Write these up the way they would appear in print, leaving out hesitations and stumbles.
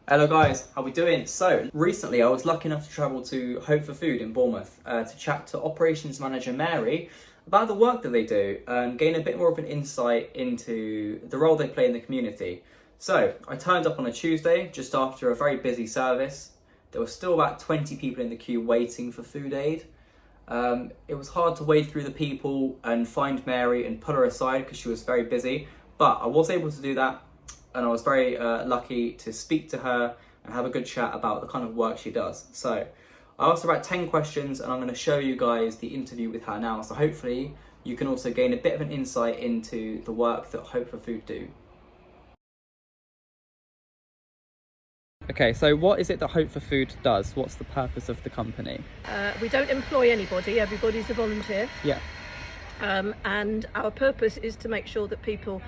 Hello guys, how we doing? So recently I was lucky enough to travel to Hope for Food in Bournemouth to chat to operations manager Mary about the work that they do and gain a bit more of an insight into the role they play in the community. So I turned up on a Tuesday just after a very busy service. There were still about 20 people in the queue waiting for food aid. It was hard to wade through the people and find Mary and pull her aside because she was very busy, but I was able to do that. And I was very lucky to speak to her and have a good chat about the kind of work she does. So I asked her about 10 questions and I'm going to show you guys the interview with her now. So hopefully you can also gain a bit of an insight into the work that Hope for Food do. Okay, so what is it that Hope for Food does? What's the purpose of the company? We don't employ anybody, everybody's a volunteer. Yeah. And our purpose is to make sure that people,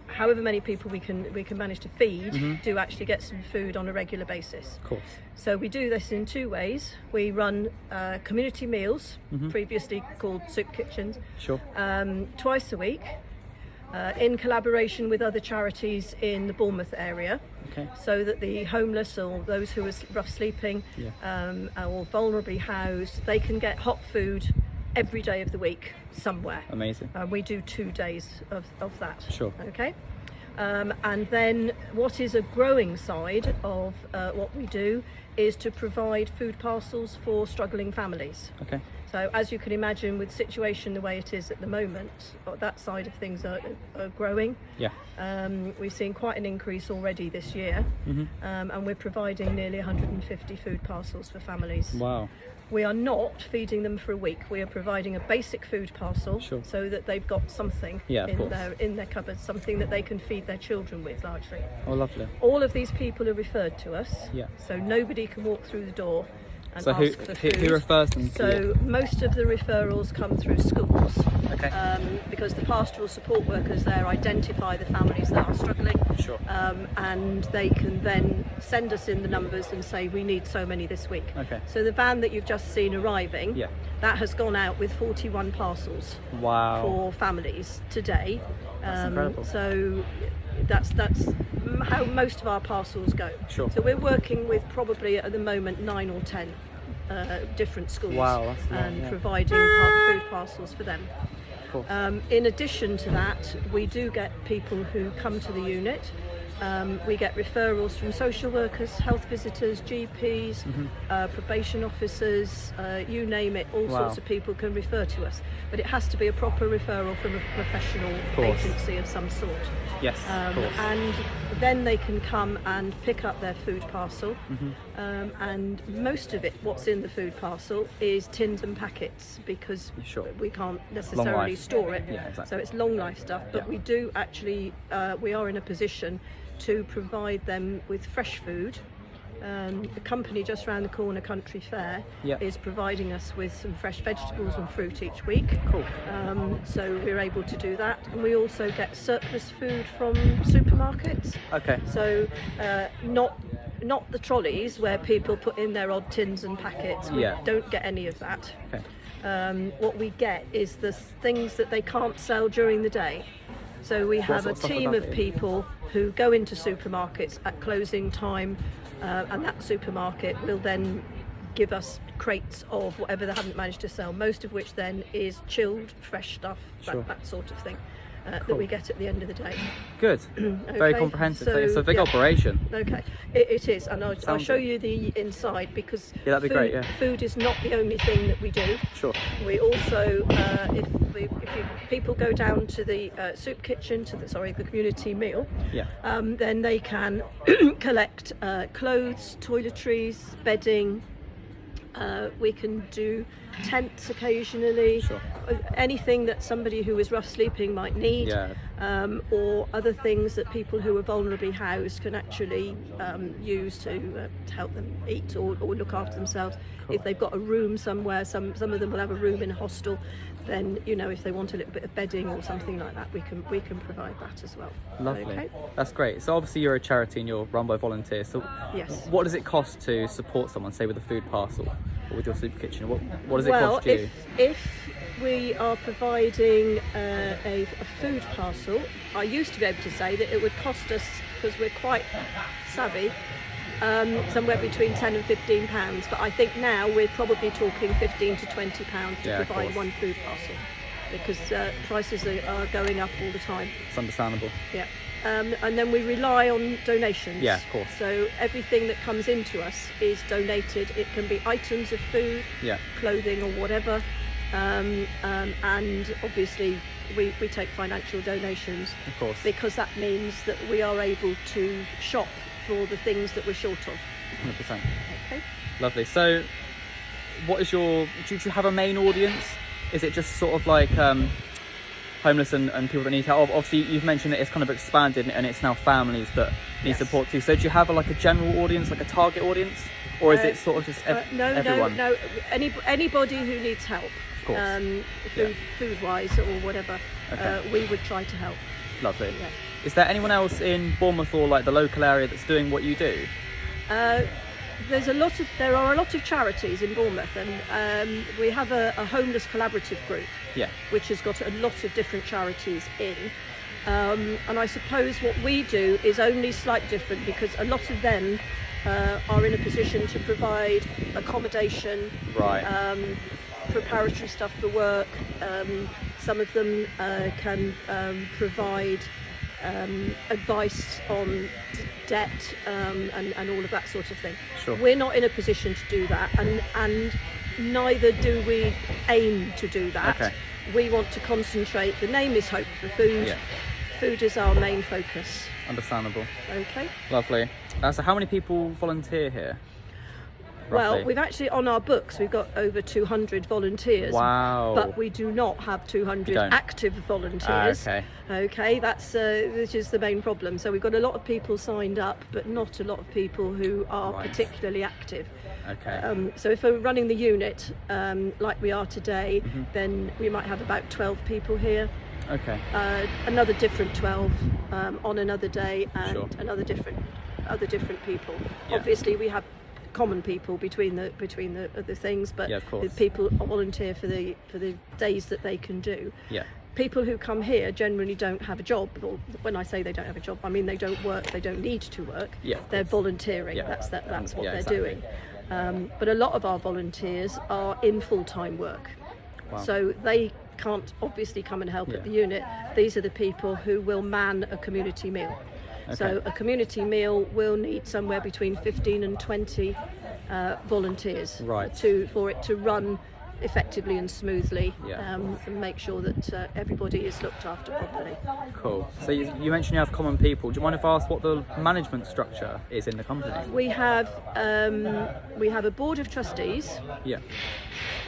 however many people we can manage to feed, do actually get some food on a regular basis. Of course. So we do this in two ways. We run community meals, previously called soup kitchens, Sure. twice a week, in collaboration with other charities in the Bournemouth area. Okay. So that the homeless or those who are rough sleeping or vulnerably housed, they can get hot food every day of the week somewhere. Amazing. We do 2 days of that. Sure. Okay. And then what is a growing side of what we do is to provide food parcels for struggling families. Okay. So as you can imagine, with the situation the way it is at the moment, that side of things are growing. Yeah. We've seen quite an increase already this year, and we're providing nearly 150 food parcels for families. Wow. We are not feeding them for a week. We are providing a basic food parcel so that they've got something in their cupboard, something that they can feed their children with largely. Oh, lovely. All of these people are referred to us, so nobody can walk through the door and ask for food. Who refers them to So most of the referrals come through schools, Okay. because the pastoral support workers there identify the families that are struggling, and they can then send us in the numbers and say we need so many this week. Okay. So the van that you've just seen arriving, that has gone out with 41 parcels Wow. for families today. That's incredible. So that's how most of our parcels go. Sure. So we're working with probably at the moment 9 or 10 different schools, and providing food parcels for them. Of course. In addition to that, we do get people who come to the unit. We get referrals from social workers, health visitors, GPs, probation officers, you name it, all sorts of people can refer to us. But it has to be a proper referral from a professional agency of some sort. Yes, of course. And then they can come and pick up their food parcel. And most of it, what's in the food parcel, is tins and packets because we can't necessarily store it. Yeah, exactly. So it's long life stuff, but we do actually, we are in a position to provide them with fresh food. The company just round the corner, Country Fair, is providing us with some fresh vegetables and fruit each week. Cool. So we're able to do that, and we also get surplus food from supermarkets. Okay. So not the trolleys where people put in their odd tins and packets. We don't get any of that. Okay. What we get is the things that they can't sell during the day. So we have a team of people who go into supermarkets at closing time, and that supermarket will then give us crates of whatever they haven't managed to sell, most of which then is chilled, fresh stuff, that sort of thing. That we get at the end of the day. Good. Very comprehensive. So it's a big operation. Okay, it is, and I'll show you the inside because that'd be great. Food is not the only thing that we do. Sure. We also, if people go down to the soup kitchen, to the community meal, then they can collect clothes, toiletries, bedding. We can do tents occasionally, anything that somebody who is rough sleeping might need, or other things that people who are vulnerably housed can actually use to help them eat or look after themselves. If they've got a room somewhere, some of them will have a room in a hostel, then if they want a little bit of bedding or something like that, we can provide that as well. Lovely. Okay. That's great. So obviously you're a charity and you're run by volunteers. So what does it cost to support someone, say with a food parcel or with your soup kitchen? What does it cost you? If we are providing a food parcel, I used to be able to say that it would cost us because we're quite savvy, somewhere between £10 and £15. But I think now we're probably talking £15 to £20 to provide one food parcel, because prices are going up all the time. It's understandable. Yeah. And then we rely on donations. Yeah, of course. So everything that comes into us is donated. It can be items of food, clothing or whatever. And obviously we take financial donations. Of course. Because that means that we are able to shop for the things that we're short of. 100%. Okay. Lovely. So what is do you have a main audience? Is it just sort of like homeless and people that need help? Obviously you've mentioned that it's kind of expanded and it's now families that need support too. So do you have a general audience, like a target audience, or is it sort of just everyone? No. Anybody who needs help, of course. food wise or whatever, we would try to help. Lovely. Yeah. Is there anyone else in Bournemouth or like the local area that's doing what you do? There are a lot of charities in Bournemouth, and we have a homeless collaborative group, which has got a lot of different charities in. And I suppose what we do is only slightly different, because a lot of them are in a position to provide accommodation, preparatory stuff for work. Some of them can provide advice on debt and all of that sort of thing. Sure. We're not in a position to do that, and neither do we aim to do that. Okay. We want to concentrate. The name is Hope for Food. Yeah. Food is our main focus. Understandable. Okay. Lovely. So how many people volunteer here? Well, roughly? we've actually, on our books, we've got over 200 volunteers. Wow. But we do not have 200 active volunteers. Okay, that's which is the main problem. So we've got a lot of people signed up, but not a lot of people who are particularly active. Okay. So if we're running the unit like we are today, then we might have about 12 people here. Okay. Another different 12 on another day, and Sure. other different people. Yeah. Obviously, we have common people between the other things, but of course. the people volunteer for the days that they can do. Yeah. People who come here generally don't have a job. Or when I say they don't have a job, I mean they don't work. They don't need to work. Yeah. They're volunteering. Yeah. That's what they're exactly. doing. But a lot of our volunteers are in full-time work, so they can't obviously come and help at the unit. These are the people who will man a community meal. Okay. So a community meal will need somewhere between 15 and 20 volunteers for it to run effectively and smoothly, and make sure that everybody is looked after properly. Cool. So you mentioned you have common people. Do you mind if I ask what the management structure is in the company? We have a board of trustees. Yeah.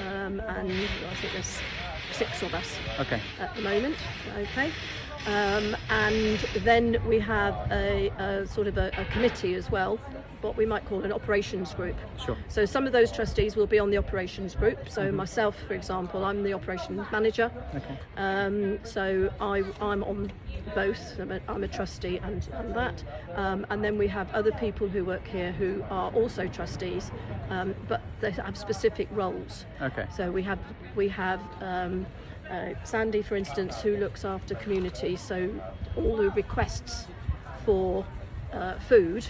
And I think there's 6 of us at the moment. Okay. And then we have a sort of a committee as well, what we might call an operations group. Sure. So some of those trustees will be on the operations group. So myself, for example, I'm the operations manager. Okay. So I'm on both. I'm a trustee and that. And then we have other people who work here who are also trustees, but they have specific roles. Okay. So we have Sandy, for instance, who looks after community, so all the requests for food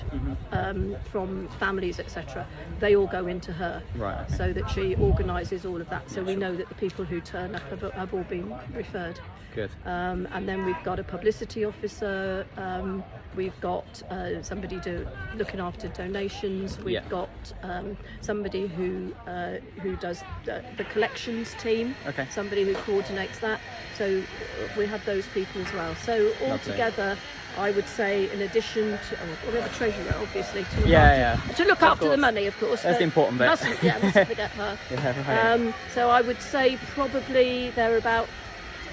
from families, etc., they all go into her, so that she organises all of that, so we know that the people who turn up have all been referred. Good. And then we've got a publicity officer, we've got somebody looking after donations, we've got somebody who does the collections team, somebody who coordinates that, so we have those people as well. So altogether, I would say, in addition to we have a treasurer, obviously, to look after the money, of course. That's the important bit. Mustn't forget her. So I would say probably there are about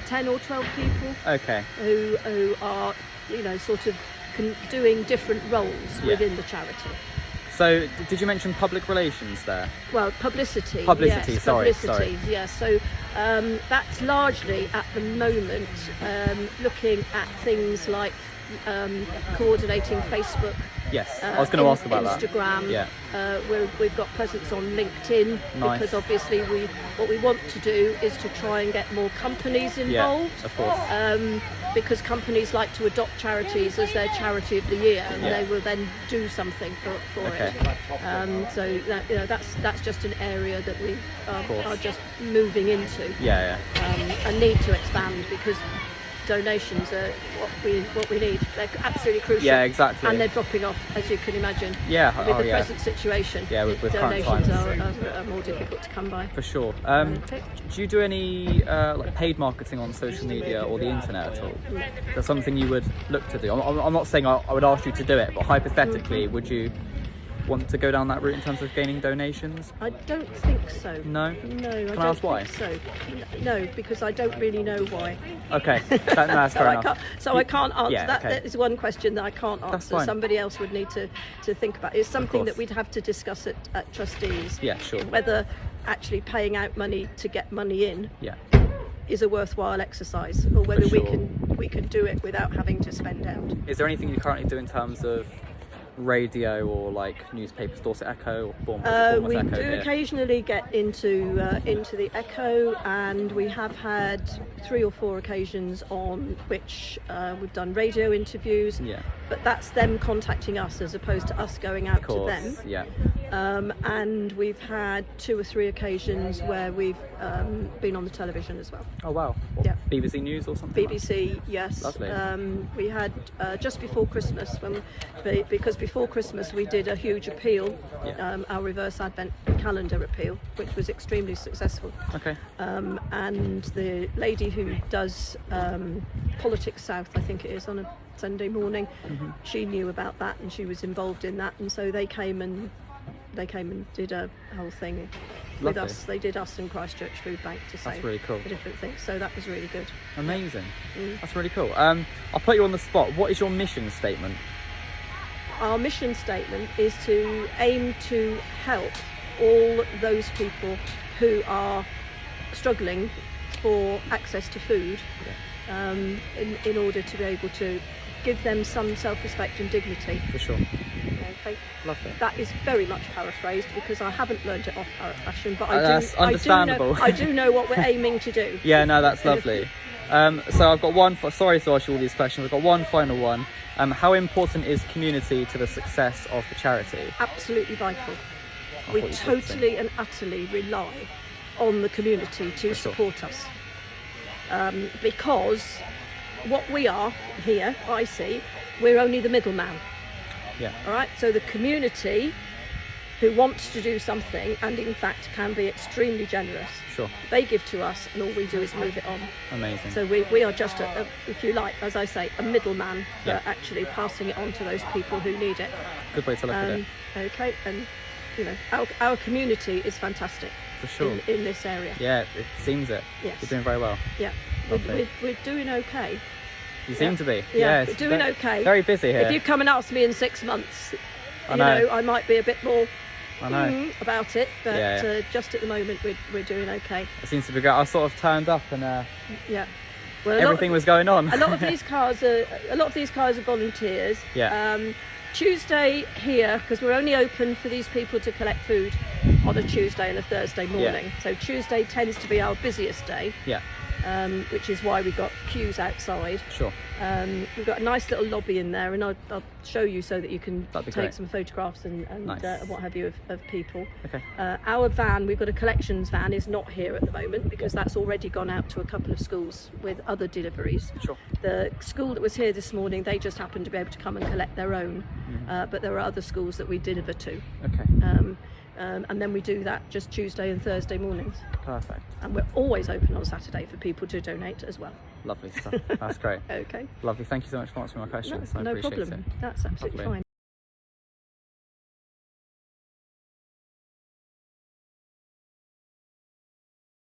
10 or 12 people who are, sort of doing different roles within the charity. So did you mention public relations there? Well, publicity. Yes, sorry. Yes. So that's largely at the moment looking at things like coordinating Facebook Yes, I was going to ask about Instagram. that. We've got presence on LinkedIn, Nice. because obviously what we want to do is to try and get more companies involved. Yeah, of course. Because companies like to adopt charities as their charity of the year, and they will then do something for Okay. it. So that's just an area that we are just moving into. And need to expand, because donations are what we need. They're absolutely crucial. Yeah, exactly. And they're dropping off, as you can imagine. Yeah, with the present situation. Yeah, with current donations times. are more difficult to come by. For sure. Do you do any like paid marketing on social media or the internet at all? Is that something you would look to do? I'm not saying I would ask you to do it, but hypothetically, would you want to go down that route in terms of gaining donations? I don't think so. No? No, Can I ask why? So. No, because I don't really know why. Okay, that's fair enough. I can't answer that. Okay. That is one question that I can't answer. That's fine. Somebody else would need to think about. It's something that we'd have to discuss at trustees. Yeah, sure. Whether actually paying out money to get money in is a worthwhile exercise, or whether we can do it without having to spend out. Is there anything you currently do in terms of radio or like newspapers, Dorset Echo or Bournemouth We Echo do here? occasionally get into the Echo, and we have had 3 or 4 occasions on which we've done radio interviews. But that's them contacting us as opposed to us going out to them. And we've had 2 or 3 occasions where we've been on the television as well. Oh wow. Yeah. BBC News or something? BBC, yes. Lovely. We had just before Christmas, because before Christmas we did a huge appeal, our reverse Advent calendar appeal, which was extremely successful. Okay. And the lady who does Politics South, I think it is, on a Sunday morning, she knew about that and she was involved in that, and so they came and did a whole thing with Lovely. us. They did us and Christchurch Food Bank to say That's really cool. the different things. So that was really good. Amazing. That's really cool. I'll put you on the spot. What is your mission statement? Our mission statement is to aim to help all those people who are struggling for access to food, in order to be able to give them some self-respect and dignity. For sure. Okay. Lovely. That is very much paraphrased, because I haven't learned it off parrot fashion, but That's understandable. I do know what we're aiming to do. Yeah, no, that's lovely. So I've got one. Sorry to ask you all these questions. I've got one final one. How important is community to the success of the charity? Absolutely vital. We totally and utterly rely on the community to support us, because what we are here, I see, we're only the middleman. Yeah. All right. So the community who wants to do something, and in fact can be extremely generous. Sure. They give to us, and all we do is move it on. Amazing. So we are just, if you like, as I say, a middleman for actually passing it on to those people who need it. Good way to look at it. Okay, and our community is fantastic. For sure. In this area. Yeah, it seems it. Yes. You're doing very well. Yeah. We're doing okay. You seem to be. Yeah, we're doing okay. Very busy here. If you come and ask me in 6 months, I might be a bit more about it, but just at the moment we're doing okay. It seems to be good. I sort of turned up and well, everything was going on. A lot of these cars are volunteers. Yeah. Tuesday here, because we're only open for these people to collect food on a Tuesday and a Thursday morning. So Tuesday tends to be our busiest day. Yeah. Which is why we've got queues outside. Sure. We've got a nice little lobby in there, and I'll show you so that you can take great. some photographs and Nice. what have you of people. Okay. Our van, we've got a collections van, is not here at the moment because that's already gone out to a couple of schools with other deliveries. Sure. The school that was here this morning, they just happened to be able to come and collect their own, but there are other schools that we deliver to. Okay. And then we do that just Tuesday and Thursday mornings. Perfect. And we're always open on Saturday for people to donate as well. Lovely stuff. That's great. Okay. Lovely. Thank you so much for answering my questions. I No appreciate problem. it. That's absolutely fine.